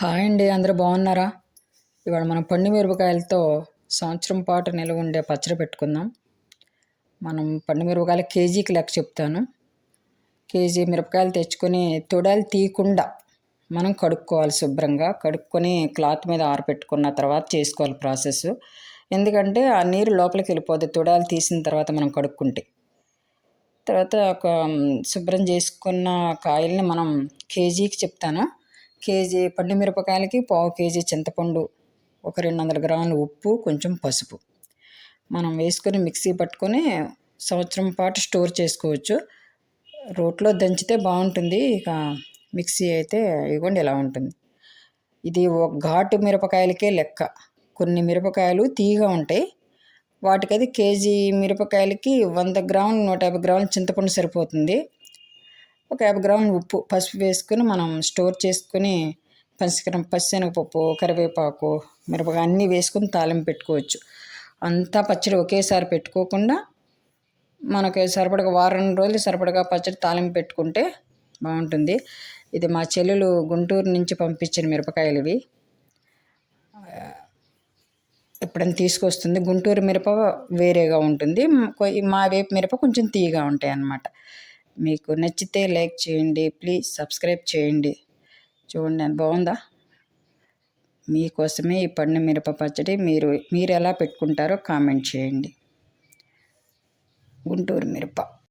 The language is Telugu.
హాయ్ అండి, అందరూ బాగున్నారా? ఇవాళ మనం పండు మిరపకాయలతో సంవత్సరం పాటు నిల్వ ఉండే పచ్చడి పెట్టుకుందాం. మనం పండు మిరపకాయలు కేజీకి లెక్క చెప్తాను. కేజీ మిరపకాయలు తెచ్చుకొని తొడాలు తీయకుండా మనం కడుక్కోవాలి. శుభ్రంగా కడుక్కొని క్లాత్ మీద ఆరబెట్టుకున్న తర్వాత చేసుకోవాలి ప్రాసెస్. ఎందుకంటే ఆ నీరు లోపలికి వెళ్ళిపోద్ది తొడాలు తీసిన తర్వాత మనం కడుక్కుంటే. తర్వాత ఒక శుభ్రం చేసుకున్న కాయల్ని మనం కేజీకి చెప్తాను. కేజీ పండు మిరపకాయలకి పావు కేజీ చింతపండు, ఒక 200 గ్రాముల ఉప్పు, కొంచెం పసుపు మనం వేసుకొని మిక్సీ పట్టుకొని సంవత్సరం పాటు స్టోర్ చేసుకోవచ్చు. రోట్లో దంచితే బాగుంటుంది. ఇక మిక్సీ అయితే ఇవ్వండి ఇలా ఉంటుంది. ఇది ఒక ఘాటు మిరపకాయలకే లెక్క. కొన్ని మిరపకాయలు తీయగా ఉంటాయి. వాటికది కేజీ మిరపకాయలకి 100 గ్రాములు 150 గ్రాముల చింతపండు సరిపోతుంది. ఒక 50 గ్రాములు ఉప్పు, పసుపు వేసుకొని మనం స్టోర్ చేసుకొని పచ్చిశనగపప్పు, కరివేపాకు, మిరపకాయ అన్నీ వేసుకొని తాలింపు పెట్టుకోవచ్చు. అంతా పచ్చడి ఒకేసారి పెట్టుకోకుండా మనకి సరిపడగా వారం రోజులు సరిపడగా పచ్చడి తాలింపు పెట్టుకుంటే బాగుంటుంది. ఇది మా చెల్లెలు గుంటూరు నుంచి పంపించిన మిరపకాయలు ఇవి. ఎప్పుడైనా తీసుకొస్తుంది. గుంటూరు మిరప వేరేగా ఉంటుంది, మా వేపు మిరప కొంచెం తీయగా ఉంటాయి అన్నమాట. మీకు నచ్చితే లైక్ చేయండి, ప్లీజ్ సబ్స్క్రైబ్ చేయండి. చూడండి అది బాగుందా? మీకోసమే ఈ పండు మిరప పచ్చడి. మీరు ఎలా పెట్టుకుంటారో కామెంట్ చేయండి. గుంటూరు మిరప.